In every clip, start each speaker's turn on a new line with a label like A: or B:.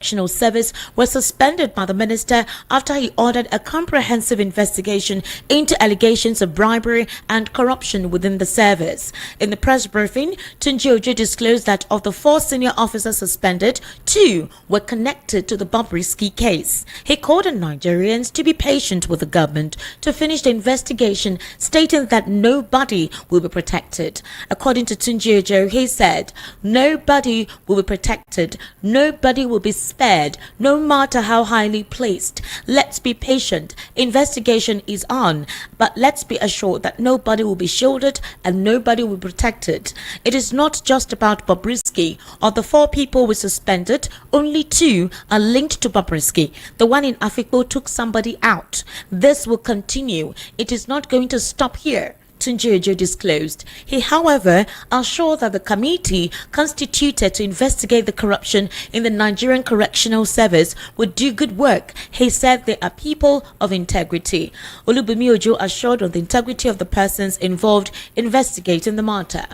A: Correctional Service was suspended by the minister after he ordered a comprehensive investigation into allegations of bribery and corruption within the service. In the press briefing, Tinubu disclosed that of the 4 senior officers suspended, 2 were connected to the bribery case. He called on Nigerians to be patient with the government to finish the investigation, stating that nobody will be protected. According to Tinubu, he said, "Nobody will be protected, nobody will be spared, no matter how highly placed. Let's be patient. Investigation is on, but let's be assured that nobody will be shielded and nobody will be protected. It is not just about Bobrisky. Of the 4 people we suspended, only 2 are linked to Bobrisky. The one in Afiko took somebody out. This will continue. It is not going to stop here," Tinubu disclosed. He, however, assured that the committee constituted to investigate the corruption in the Nigerian Correctional Service would do good work. He said they are people of integrity. Olubunmi Ojo assured of the integrity of the persons involved investigating the matter.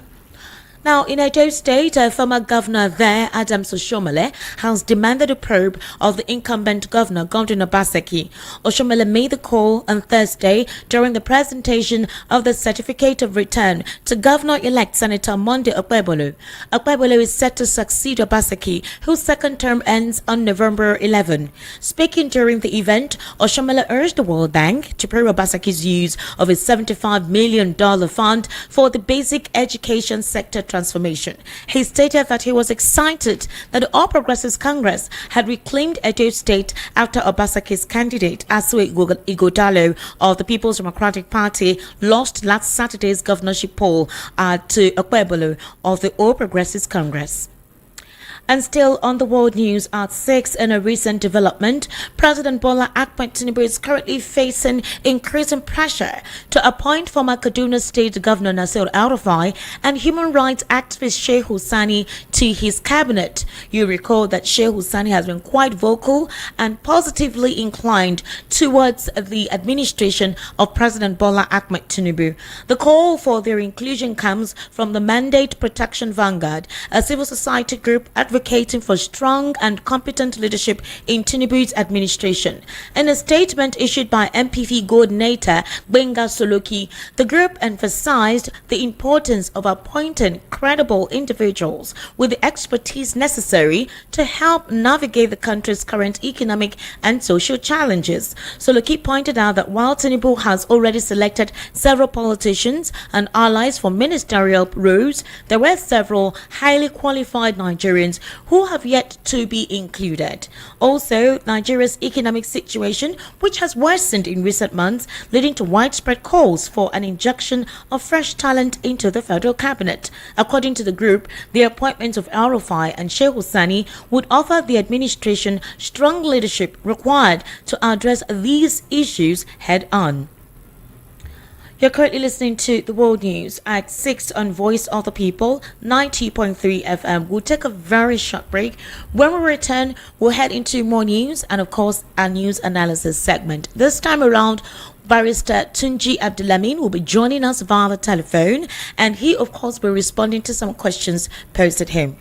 A: Now, in Edo State, a former governor there, Adams Oshomole, has demanded a probe of the incumbent governor, Godwin Obaseki. Oshomole made the call on Thursday during the presentation of the certificate of return to Governor-elect Senator Monday Okpebholo. Okpebholo is set to succeed Obaseki, whose second term ends on November 11. Speaking during the event, Oshomole urged the World Bank to pay Obaseki's use of his $75 million fund for the basic education sector transformation. He stated that he was excited that the All Progressives Congress had reclaimed Edo State after Obaseki's candidate Asue Ighodalo of the People's Democratic Party lost last Saturday's governorship poll to Okpebholo of the All Progressives Congress. And still on the world news at 6, in a recent development, President Bola Ahmed Tinubu is currently facing increasing pressure to appoint former Kaduna State Governor Nasir El-rufai and human rights activist Shehu Sani to his cabinet. You recall that Shehu Sani has been quite vocal and positively inclined towards the administration of President Bola Ahmed Tinubu. The call for their inclusion comes from the Mandate Protection Vanguard, a civil society group advocating for strong and competent leadership in Tinubu's administration. In a statement issued by MPP coordinator Gbenga Soloki, the group emphasized the importance of appointing credible individuals with the expertise necessary to help navigate the country's current economic and social challenges. Soloki pointed out that while Tinubu has already selected several politicians and allies for ministerial roles, there were several highly qualified Nigerians who have yet to be included. Also, Nigeria's economic situation, which has worsened in recent months, leading to widespread calls for an injection of fresh talent into the federal cabinet. According to the group, the appointments of El-rufai and Shehu Sani would offer the administration strong leadership required to address these issues head-on. You're currently listening to the World News at 6 on Voice of the People, 90.3 FM. We'll take a very short break. When we return, we'll head into more news and, of course, our news analysis segment. This time around, Barrister Tunji Abdulamin will be joining us via the telephone, and he, of course, will be responding to some questions posed to him.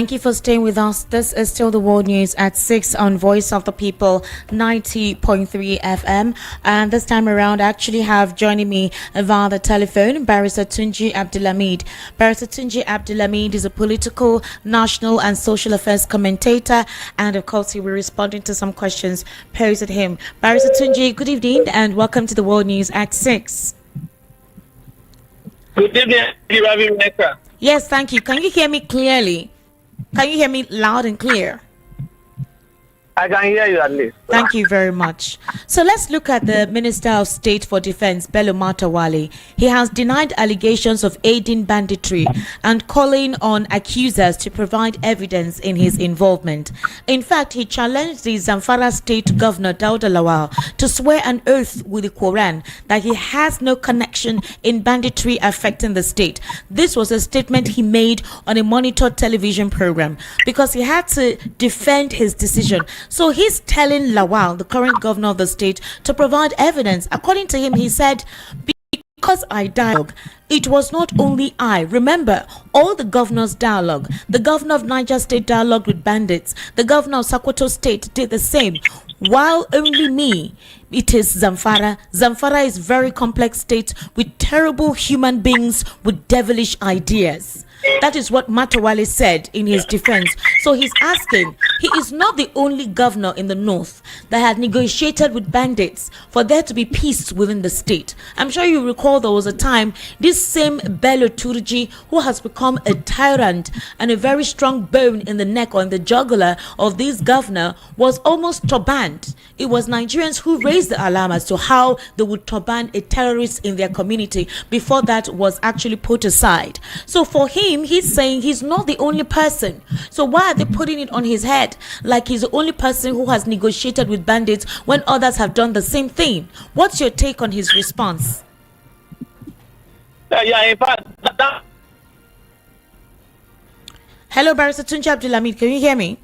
A: Thank you for staying with us. This is still the World News at 6 on Voice of the People 90.3 FM. And this time around, I actually have joining me via the telephone Barrister Tunji Abdulhamid. Barrister Tunji Abdulhamid is a political, national and social affairs commentator. And of course, he will be responding to some questions posed at him. Barrister Tunji, good evening and welcome to the World News at 6.
B: Good evening,
A: Yes, thank you. Can you hear me clearly? Can you hear me loud and clear?
B: I can hear you at least.
A: Thank you very much. So let's look at the Minister of State for Defense, Bello Matawalle. He has denied allegations of aiding banditry and calling on accusers to provide evidence in his involvement. In fact, he challenged the Zamfara State Governor Dauda Lawal to swear an oath with the Quran that he has no connection in banditry affecting the state. This was a statement he made on a monitored television program because he had to defend his decision. So he's telling Lawal, the current governor of the state, to provide evidence. According to him, he said, because I dialogue, it was not only I. Remember, all the governors dialogue. The governor of Niger State dialogued with bandits. The governor of Sokoto State did the same. While only me, it is Zamfara. Zamfara is a very complex state with terrible human beings with devilish ideas. That is what Matawalle said in his defense. So he's asking, he is not the only governor in the north that had negotiated with bandits for there to be peace within the state. I'm sure you recall there was a time this same Bello Turji, who has become a tyrant and a very strong bone in the neck or in the jugular of this governor, was almost turbaned. It was Nigerians who raised the alarm as to how they would turban a terrorist in their community before that was actually put aside. So for him, he's saying he's not the only person. So why are they putting it on his head like he's the only person who has negotiated with bandits when others have done the same thing? What's your take on his response?
B: Yeah, in fact,
A: Hello, Barrister Tunji Abdulhamid, can you hear me?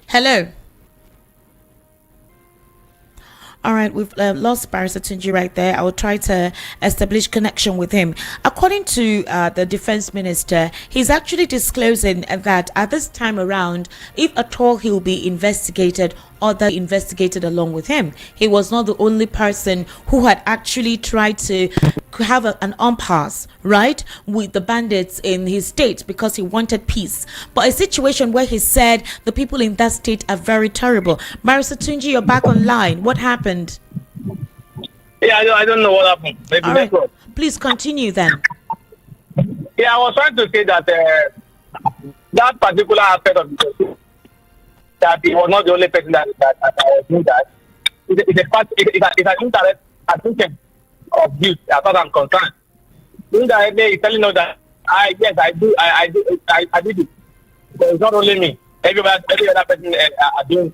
A: Hello. All right, we've lost Barrister Tunji right there. I will try to establish connection with him. According to the defense minister, he's actually disclosing that at this time around, if at all he will be investigated, others investigated along with him. He was not the only person who had actually tried to have an impasse, right, with the bandits in his state because he wanted peace. But a situation where he said the people in that state are very terrible. Barrister Tunji, you're back online. What happened?
B: Yeah, I don't know what happened. Maybe
A: all right. Please continue then.
B: Yeah, I was trying to say that that particular aspect of the that he was not the only person that was doing that. It's an indirect attention of youth as far as I'm concerned. Indirectly, he's telling us that I did it. So it's not only me. Every other person are doing.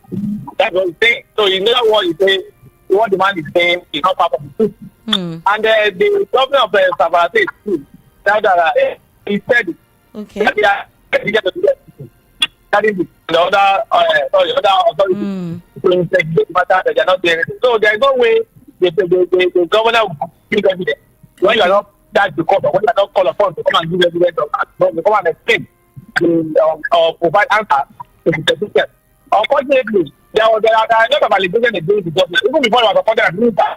B: That's what he's saying. So you know what he says. What the man is saying is not part of the truth. And the governor of the Zamfara State too. That he said it.
A: Okay.
B: That is the other authority to investigate matters that they are not doing anything. So there is no way the governor will give evidence when you are not that the court or when you are not called upon to come and give evidence to come and explain or provide answer to the petition. Unfortunately, there are a lot of allegations against the government. Even before he was appointed as minister,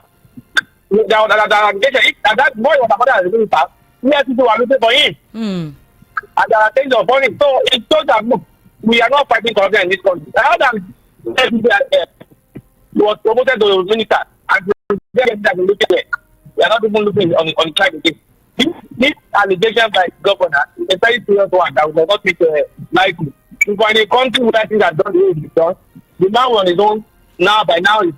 B: there was an allegation. If that boy was appointed as minister, many people were looking for him. And there are things upon him. So it shows that look, we are not fighting corruption in this country. Rather than he was promoted to minister and we are not even looking on the side of it. This allegation by the governor is a very serious one that we will not take lightly. If we're in a country where things are done the way it's done, the man on his own now by now is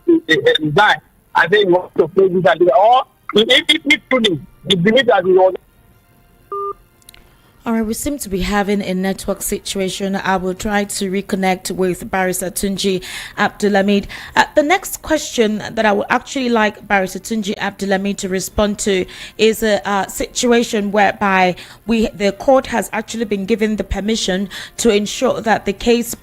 B: dying and then he wants to play this and do that. Or if truly he believes that he was.
A: All right, we seem to be having a network situation. I will try to reconnect with Barrister Tunji Abdulhamid. The next question that I would actually like Barrister Tunji Abdulhamid to respond to is a situation whereby the court has actually been given the permission to ensure that the case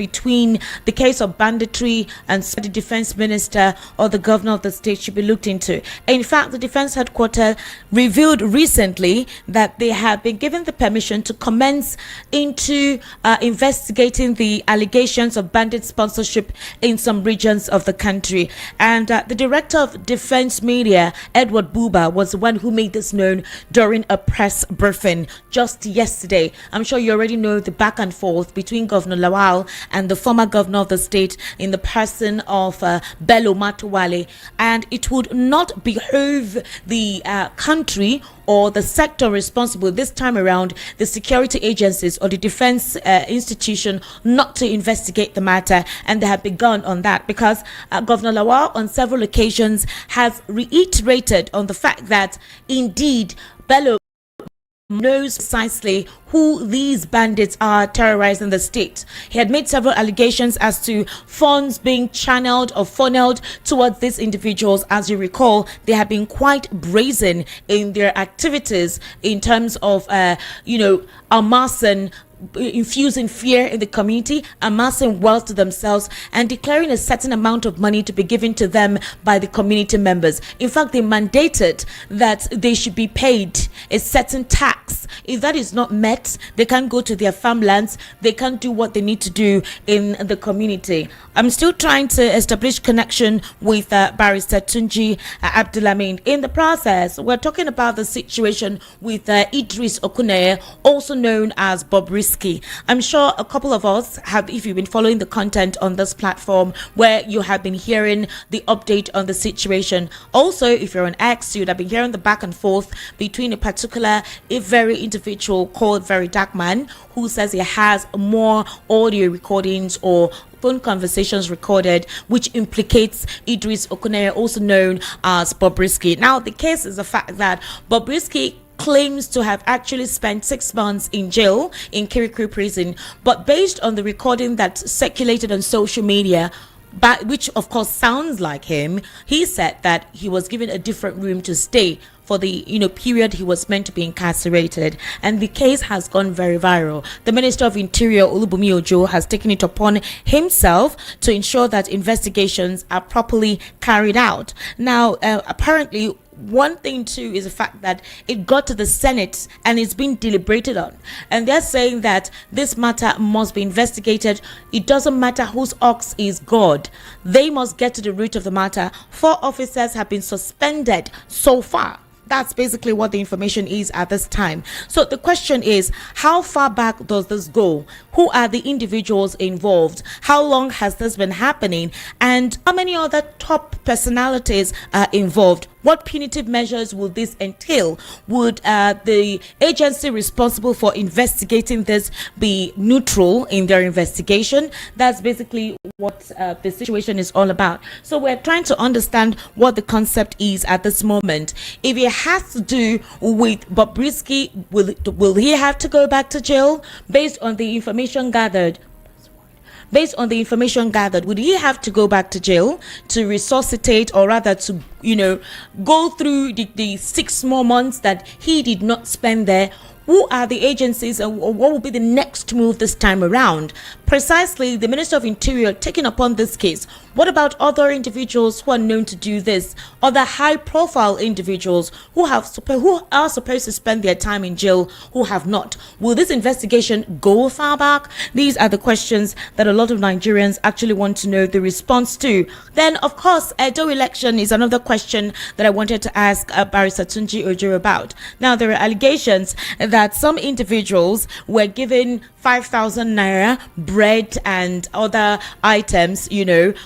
A: of banditry and the defense minister or the governor of the state should be looked into. In fact, the defense headquarters revealed recently that they have been given the permission to commence into investigating the allegations of bandit sponsorship in some regions of the country. And the director of Defense Media, Edward Buba, was the one who made this known during a press briefing just yesterday. I'm sure you already know the back and forth between Governor Lawal and the former governor of the state in the person of Bello Matuwale, and it would not behoove the country or the sector responsible this time around, the security agencies or the defense institution, not to investigate the matter. And they have begun on that because Governor Lawal on several occasions has reiterated on the fact that indeed Bello knows precisely who these bandits are terrorizing the state. He had made several allegations as to funds being channeled or funneled towards these individuals. As you recall, they have been quite brazen in their activities in terms of, amassing, infusing fear in the community, amassing wealth to themselves, and declaring a certain amount of money to be given to them by the community members. In fact, they mandated that they should be paid a certain tax. If that is not met, they can't go to their farmlands, they can't do what they need to do in the community. I'm still trying to establish connection with Barrister Tunji Abdulamin. In the process, we're talking about the situation with Idris Okuneye, also known as Bobrisky. I'm sure a couple of us have, if you've been following the content on this platform, where you have been hearing the update on the situation. Also, if you're on X, you'd have been hearing the back and forth between a very individual called Very Dark Man, who says he has more audio recordings or phone conversations recorded which implicates Idris Okuneye, also known as Bobrisky. Now, the case is the fact that Bobrisky claims to have actually spent 6 months in jail in Kirikiri prison, but based on the recording that circulated on social media, but which of course sounds like him, he said that he was given a different room to stay for the period he was meant to be incarcerated, and the case has gone very viral. The Minister of Interior, Olubunmi Ojo, has taken it upon himself to ensure that investigations are properly carried out. Now, apparently, one thing too is the fact that it got to the Senate and it's been deliberated on, and they're saying that this matter must be investigated. It doesn't matter whose ox is God, they must get to the root of the matter. 4 officers have been suspended so far. That's basically what the information is at this time. So the question is, how far back does this go? Who are the individuals involved? How long has this been happening? And how many other top personalities are involved? What punitive measures will this entail? Would the agency responsible for investigating this be neutral in their investigation? That's basically what the situation is all about. So we're trying to understand what the concept is at this moment. If it has to do with Bobrisky, will he have to go back to jail based on the information gathered? Based on the information gathered, would he have to go back to jail to resuscitate, or rather to, go through the 6 more months that he did not spend there? Who are the agencies, and what will be the next move this time around? Precisely, the Minister of Interior taking upon this case. What about other individuals who are known to do this? Other high-profile individuals who are supposed to spend their time in jail, who have not? Will this investigation go far back? These are the questions that a lot of Nigerians actually want to know the response to. Then, of course, Edo election is another question that I wanted to ask Barrister Tunji Ojo about. Now, there are allegations that some individuals were given 5,000 naira, bread and other items,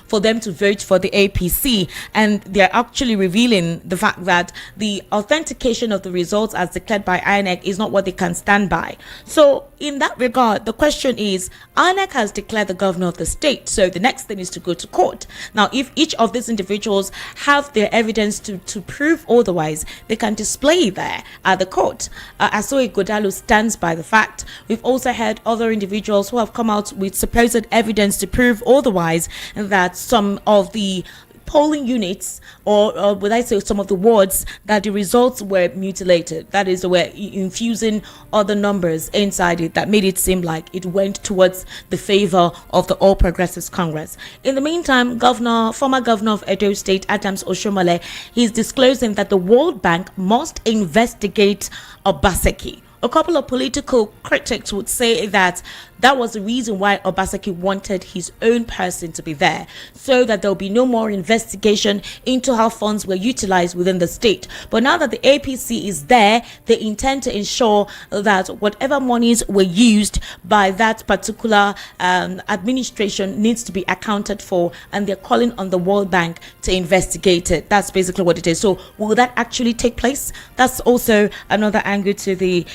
A: for them to vote for the APC, and they're actually revealing the fact that the authentication of the results as declared by INEC is not what they can stand by. So in that regard, the question is, INEC has declared the governor of the state, so the next thing is to go to court. Now, if each of these individuals have their evidence to prove otherwise, they can display there at the court. Asoe Godalu stands by the fact. We've also had other individuals who have come out with supposed evidence to prove otherwise, that some of the polling units, or would I say some of the wards, that the results were mutilated. That is, they were infusing other numbers inside it that made it seem like it went towards the favor of the All Progressives Congress. In the meantime, former governor of Edo State, Adams Oshomole, he's disclosing that the World Bank must investigate Obaseki. a couple of political critics would say that that was the reason why Obaseki wanted his own person to be there, so that there'll be no more investigation into how funds were utilized within the state. But now that the APC is there, they intend to ensure that whatever monies were used by that particular administration needs to be accounted for, and they're calling on the World Bank to investigate it. That's basically what it is. So will that actually take place? That's also another angle to the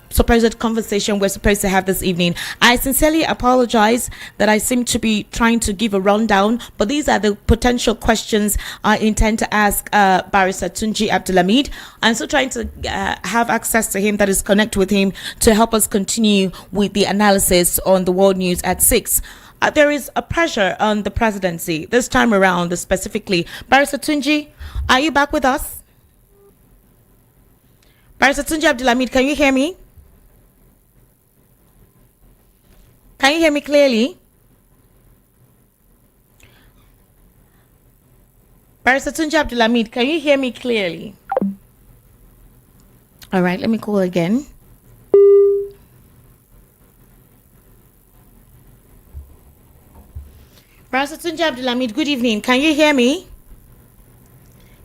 A: supposed conversation we're supposed to have this evening. I sincerely apologize that I seem to be trying to give a rundown, but these are the potential questions I intend to ask Barrister Tunji Abdulhamid. I'm still trying to have access to him, that is connect with him, to help us continue with the analysis on the world news at 6. There is a pressure on the presidency this time around, specifically. Barrister Tunji, are you back with us? Barrister Tunji Abdulhamid, can you hear me? Can you hear me clearly? Barrister Tunji Abdulhamid, can you hear me clearly? All right, let me call again. Barrister Tunji Abdulhamid, good evening. Can you hear me?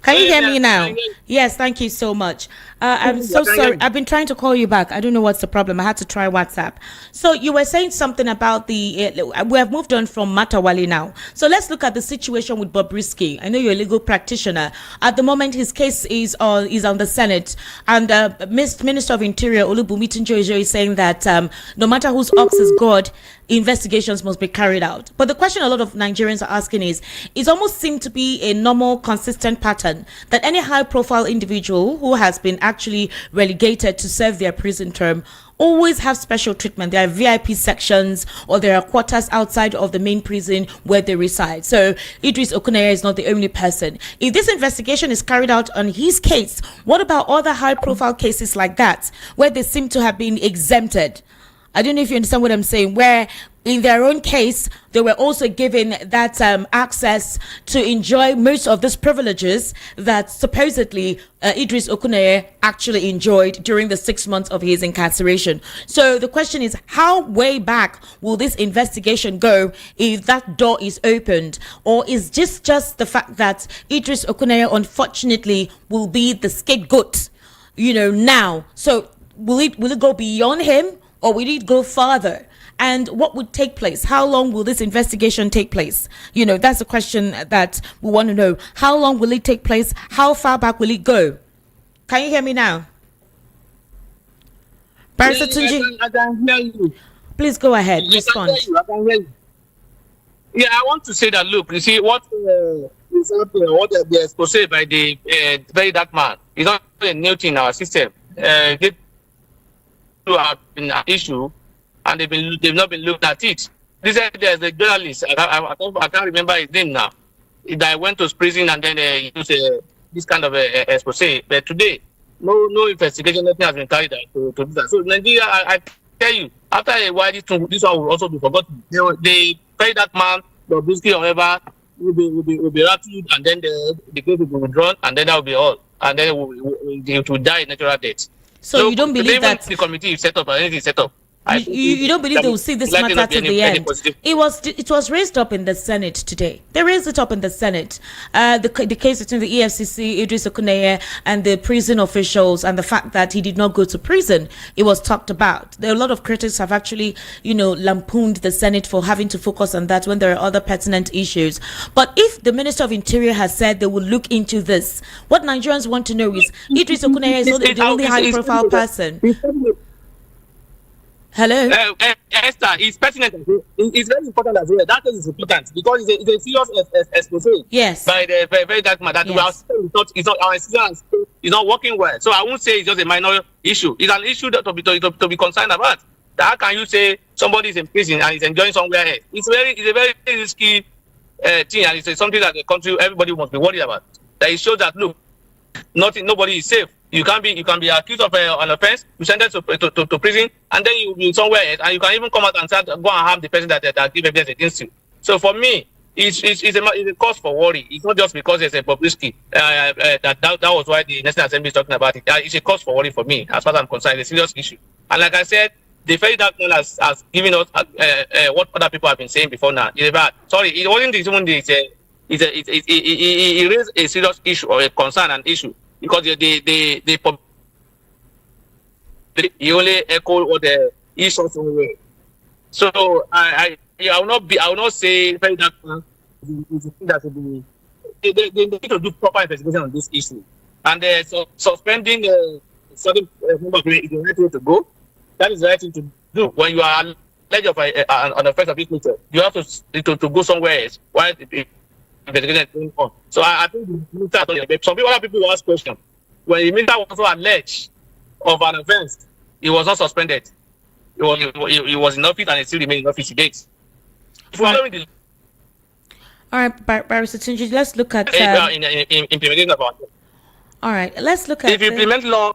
A: Can you hear me now? Yes, thank you so much. I'm so sorry. I've been trying to call you back. I don't know what's the problem. I had to try WhatsApp. So you were saying something about the... we have moved on from Matawali now. So let's look at the situation with Bobrisky. I know you're a legal practitioner. At the moment, his case is on the Senate. And Minister of Interior, Olubunmi Tunji, is saying that no matter whose ox is God, investigations must be carried out. But the question a lot of Nigerians are asking is, it almost seemed to be a normal, consistent pattern that any high-profile individual who has been actually relegated to serve their prison term always have special treatment. There are VIP sections, or there are quarters outside of the main prison where they reside. So Idris Okuneye is not the only person. If this investigation is carried out on his case, what about other high-profile cases like that, where they seem to have been exempted? I don't know if you understand what I'm saying, where in their own case, they were also given that access to enjoy most of these privileges that supposedly Idris Okuneye actually enjoyed during the 6 months of his incarceration. So the question is, how way back will this investigation go if that door is opened? Or is this just the fact that Idris Okuneye, unfortunately, will be the scapegoat, now? So will it go beyond him? Or will it go further? And what would take place? How long will this investigation take place? That's the question that we want to know. How long will it take place? How far back will it go? Can you hear me now? Barrister Tunji,
B: I can hear you.
A: Please go ahead. Respond.
B: I can hear you. Yeah, I want to say that, look, you see, what is happening, what the expose by the very dark man is not a new thing in our system. Have been an issue, and they've not been looked at it. There's a journalist, I can't remember his name now, that went to prison and then he used this kind of expose. But today, no investigation, nothing has been carried out to do that. So Nigeria, I tell you, after a while, this one will also be forgotten. They pay that man, the Bobrisky or whatever, will be rattled, and then the case will be withdrawn, and then that will be all. And then it will die natural death.
A: So you don't believe that
B: the committee is set up or anything is set up?
A: You don't believe they will see this matter to the end? It was raised up in the Senate today. They raised it up in the Senate. The case between the EFCC, Idris Okuneye, and the prison officials, and the fact that he did not go to prison, it was talked about. There are a lot of critics have actually, lampooned the Senate for having to focus on that when there are other pertinent issues. But if the Minister of Interior has said they will look into this, what Nigerians want to know is, Idris Okuneye is not the only high-profile person. Hello?
B: Esther, it's pertinent. It's very important as well. That is important because it's a serious expose.
A: Yes.
B: By the very dark man that our institution is not working well. So I won't say it's just a minor issue. It's an issue that to be concerned about. How can you say somebody is in prison and is enjoying somewhere else? It's a very risky thing, and it's something that the country, everybody must be worried about. That it shows that, look, nobody is safe. You can be accused of an offense, you send them to prison, and then you will be somewhere else, and you can even come out and go and harm the person that give evidence against you. So for me, it's a cause for worry. It's not just because there's a publicity. That was why the National Assembly is talking about it. It's a cause for worry for me, as far as I'm concerned. It's a serious issue. And like I said, the very dark man has given us what other people have been saying before now. It's bad. Sorry, it wasn't it raised a serious issue or a concern and issue because he only echoed what the issues were. So I will not say very dark man is the thing that should be. They need to do proper investigation on this issue, and suspending certain member is the right way to go. That is the right thing to do when you are alleged of an offense of this nature. You have to go somewhere else while the investigation is going on. So I think the minister, other people will ask questions. When the minister was also alleged of an offense, he was not suspended. He was in office and he still remains in office today.
A: Right. All right, Barrister Tunji, let's look at
B: implementation about it.
A: All right, let's look at
B: if you implement law.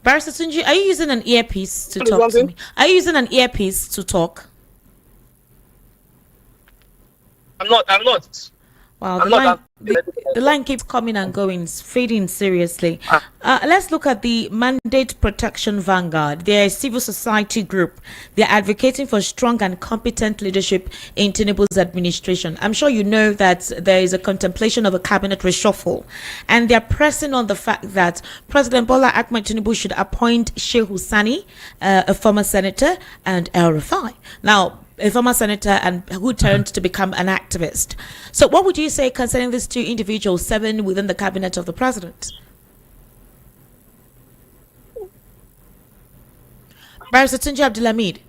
A: Barrister Tunji, are you using an earpiece to talk to me? Are you using an earpiece to talk?
B: I'm not.
A: Wow, the line keeps coming and going, it's fading seriously. Let's look at the Mandate Protection Vanguard. They're a civil society group. They're advocating for strong and competent leadership in Tinubu's administration. I'm sure you know that there is a contemplation of a cabinet reshuffle, and they're pressing on the fact that President Bola Ahmed Tinubu should appoint Shehu Sani, a former senator, and El-rufai. Now, a former senator and who turned to become an activist. So what would you say concerning these two individuals, 7 within the cabinet of the president? Barrister Tunji Abdulhamid.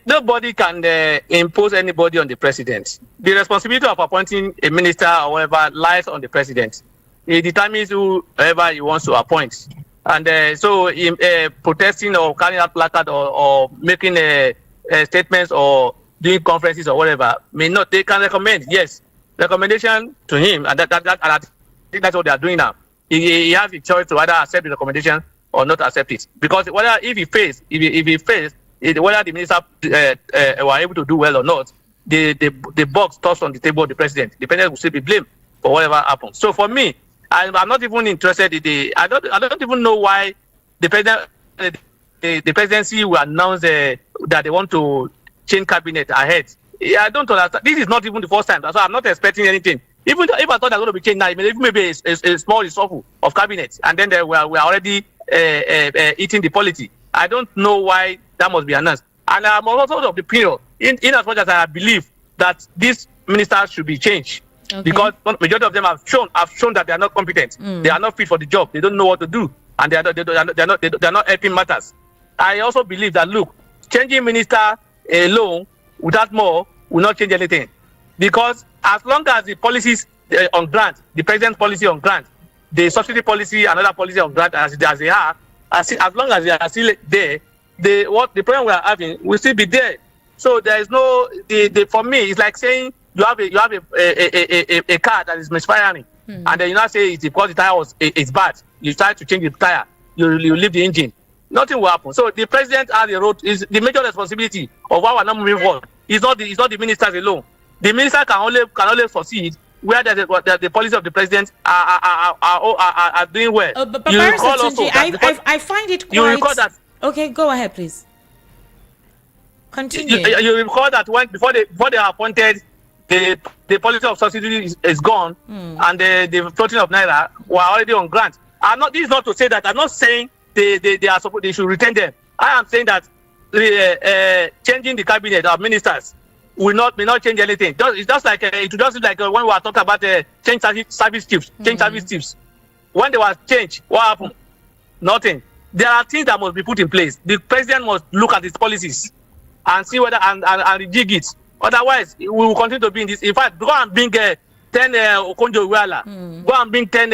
B: Nobody can impose anybody on the president. The responsibility of appointing a minister or whatever lies on the president. He determines whoever he wants to appoint. And so protesting or carrying out placard or making statements or doing conferences or whatever may not. They can recommend, yes, recommendation to him, and I think that's what they are doing now. He has the choice to either accept the recommendation or not accept it, because whether if he fails, whether the minister were able to do well or not, the box tossed on the table of the president. The president will still be blamed for whatever happens. So for me, I'm not even interested in I don't even know why the presidency will announce that they want to change cabinet ahead. I don't understand. This is not even the first time, so I'm not expecting anything. Even if I thought they're going to be changed now, maybe a small reshuffle of cabinet, and then we are already eating the polity. I don't know why that must be announced. And I'm also of the opinion, in as much as I believe that these ministers should be changed. Okay. Because majority of them have shown that they are not competent. They are not fit for the job. They don't know what to do, and they are not helping matters. I also believe that changing minister alone without more will not change anything, because as long as the policies on grant, the president's policy on grant, the subsidy policy, and other policy on grant as they are, as long as they are still there, the problem we are having will still be there. So there is no for me, it's like saying you have a car that is misfiring, and then you now say it's because the tire it's bad. You try to change the tire, you leave the engine. Nothing will happen. So the president has the road, is the major responsibility of why we're not moving forward. It's not the ministers alone. The minister can only succeed where the policy of the president are doing well.
A: But you recall also I find it quite. You recall that. Okay, go ahead, please. Continue.
B: You recall that before they are appointed, the policy of subsidy is gone, and the floating of naira were already on grant. This is not to say that I'm not saying they should retain them. I am saying that changing the cabinet of ministers may not change anything. It's just like when we were talking about change service chiefs. Change service chiefs. When they were changed, what happened? Nothing. There are things that must be put in place. The president must look at his policies and see whether and rejig it. Otherwise, we will continue to be in this. In fact, go and bring 10 Okonjo Iweala. Go and bring 10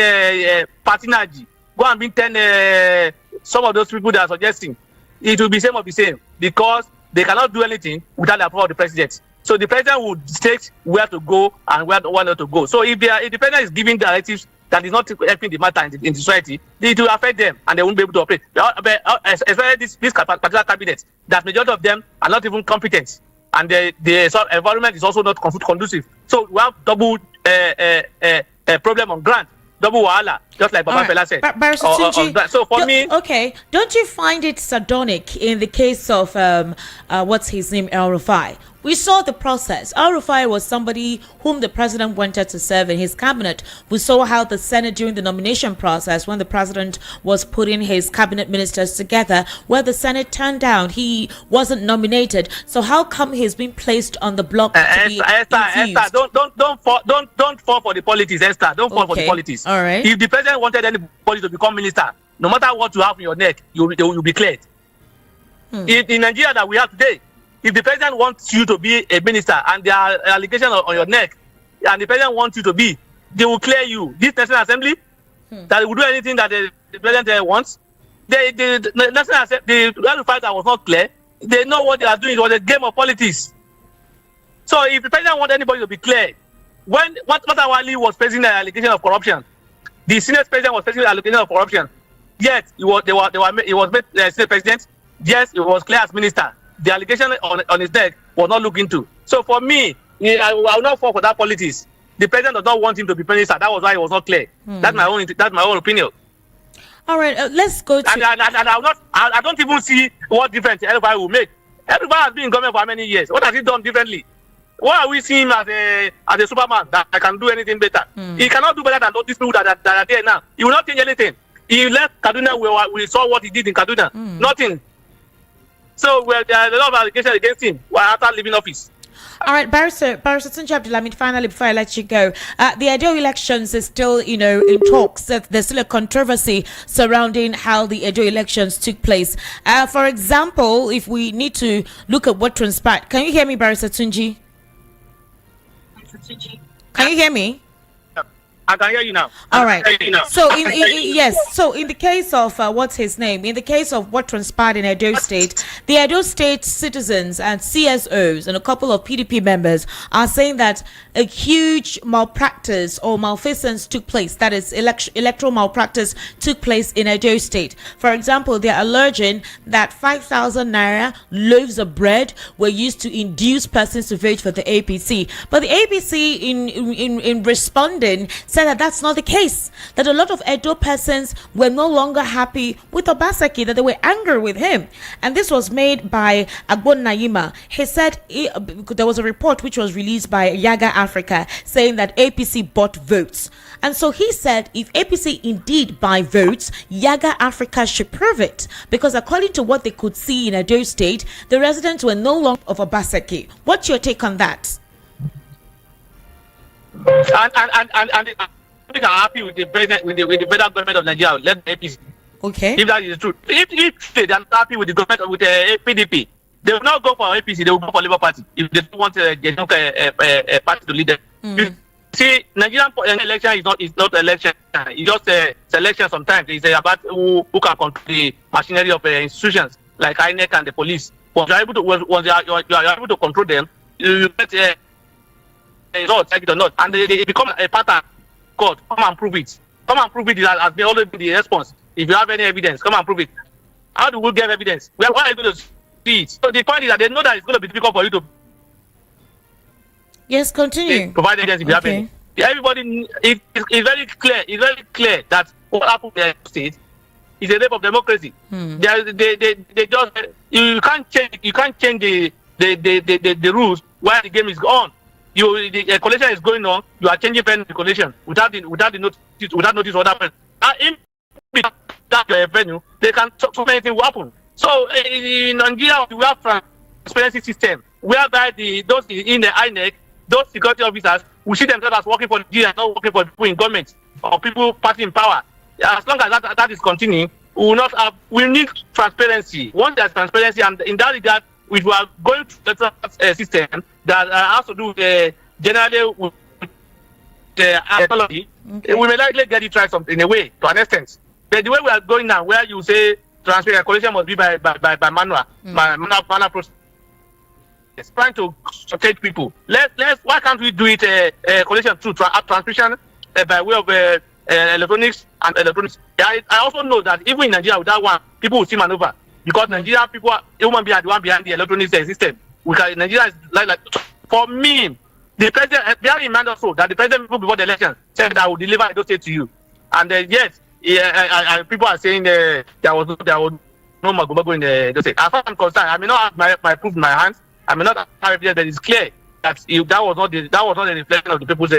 B: Patinaji. Go and bring 10 some of those people that are suggesting. It will be same of the same, because they cannot do anything without the approval of the president. So the president would state where to go and where not to go. So if the president is giving directives that is not helping the matter in society, it will affect them and they won't be able to operate. Especially this particular cabinet, that majority of them are not even competent. and the environment is also not conducive. So we have double problem on ground, double wahala, just like Baba Fela said. So for me,
A: okay, don't you find it sardonic in the case of what's his name, El-rufai? We saw the process. El-rufai was somebody whom the president wanted to serve in his cabinet. We saw how the Senate, during the nomination process, when the president was putting his cabinet ministers together, where the Senate turned down, he wasn't nominated. So how come he's been placed on the block to be
B: Esther, don't fall for the politics, Esther. Don't fall for the politics.
A: All right.
B: If the president wanted anybody to become minister, no matter what you have in your neck, you'll be cleared. In Nigeria that we have today, if the president wants you to be a minister and there are allegations on your neck, and the president wants you to be, they will clear you. This National Assembly, that will do anything that the president wants. The National Assembly, the fight that was not clear, they know what they are doing. It was a game of politics. So if the president wants anybody to be clear, when Matawali was facing an allegation of corruption, the Senate president was facing an allegation of corruption. Yes, he was made Senate president. Yes, it was clear as minister. The allegation on his neck was not looked into. So for me, I will not fall for that politics. The president does not want him to be minister. That was why it was not clear. That's my own opinion.
A: All right, let's go to.
B: And I don't even see what difference everybody will make. Everybody has been in government for how many years? What has he done differently? Why are we seeing him as a Superman that can do anything better? He cannot do better than those people that are there now. He will not change anything. He left Kaduna. We saw what he did in Kaduna. Nothing. So there are a lot of allegations against him after leaving office.
A: All right, Barrister Tunji Abdulhamid, finally, before I let you go, the Edo elections is still, in talks. There's still a controversy surrounding how the Edo elections took place. For example, if we need to look at what transpired, can you hear me, Barrister Tunji? Can you hear me?
B: I can hear you now.
A: All right. So So in the case of what's his name? In the case of what transpired in Edo State, the Edo State citizens and CSOs and a couple of PDP members are saying that a huge malpractice or malfeasance took place. That is, electoral malpractice took place in Edo State. For example, they are alleging that 5,000 naira loaves of bread were used to induce persons to vote for the APC. But the APC, in responding, said that that's not the case, that a lot of Edo persons were no longer happy with Obaseki, that they were angry with him. And this was made by Agbon Naima. He said there was a report which was released by Yaga Africa saying that APC bought votes. And so he said if APC indeed buy votes, Yaga Africa should prove it. Because according to what they could see in Edo State, the residents were no longer of Obaseki. What's your take on that?
B: And I think I'm happy with the president, with the federal government of Nigeria. Let the APC.
A: Okay.
B: If that is true, if they are not happy with the government with the PDP, they will not go for APC. They will go for Labour Party if they don't want a party to lead them. You see, Nigerian election is not election. It's just a selection. Sometimes it's about who can control the machinery of institutions like INEC and the police. Once you are able to control them, you get results, like it or not, and they become a pattern. God, come and prove it. Come and prove it. That has been always been the response. If you have any evidence, come and prove it. How do we get evidence? Where are you going to see it? So the point is that they know that it's going to be difficult for you to.
A: Yes, continue.
B: Provide evidence if you have any. Everybody, it's very clear. It's very clear that what happened in the state is a rape of democracy. They just you can't change the rules while the game is on. The collation is going on. You are changing venue collation without notice what happened. In that venue, they can so many things will happen. So in Nigeria, we have transparency system whereby those in the INEC, those security officers, we see themselves as working for Nigeria, not working for people in government or people party in power. As long as that is continuing, we will not have. We need transparency. Once there's transparency, and in that regard, we are going to a system that has to do generally with the technology. We may likely get it right in a way, to an extent. But the way we are going now, where you say transparency collection must be by manual process, it's trying to take people. Why can't we do it collection through transmission by way of electronics and electronics? I also know that even in Nigeria, with that one, people will still maneuver. Because Nigerian people, human beings are the one behind the electronic system. We can Nigeria is like for me. The president, bear in mind also that the president before the election said I will deliver Edo State to you, and yes, people are saying there was no Magomago in the Edo State. As far as I'm concerned, I may not have my proof in my hands. I may not have evidence, but it's clear that that was not the reflection of the people's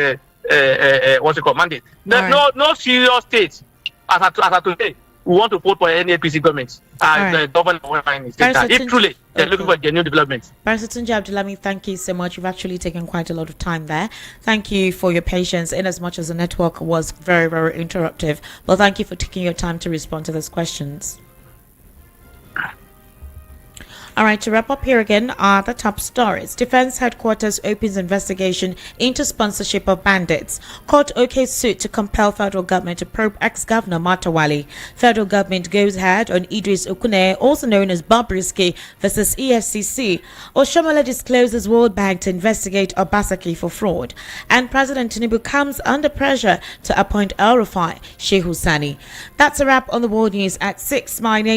B: what's it called, mandate. There's no serious state as of today we want to vote for any APC government the governor in the state. If truly they're looking for genuine development.
A: Barrister Tunji Abdulhamid, thank you so much. You've actually taken quite a lot of time there. Thank you for your patience in as much as the network was very, very interruptive. Well, thank you for taking your time to respond to those questions. All right, to wrap up here again are the top stories. Defense Headquarters opens investigation into sponsorship of bandits. Court OK suit to compel federal government to probe ex-governor Matawali. Federal government goes ahead on Idris Okune, also known as Bobrisky, versus EFCC. Oshomola discloses World Bank to investigate Obasaki for fraud. And President Tinubu comes under pressure to appoint El-rufai, Shehu Sani. That's a wrap on the world news at 6. My name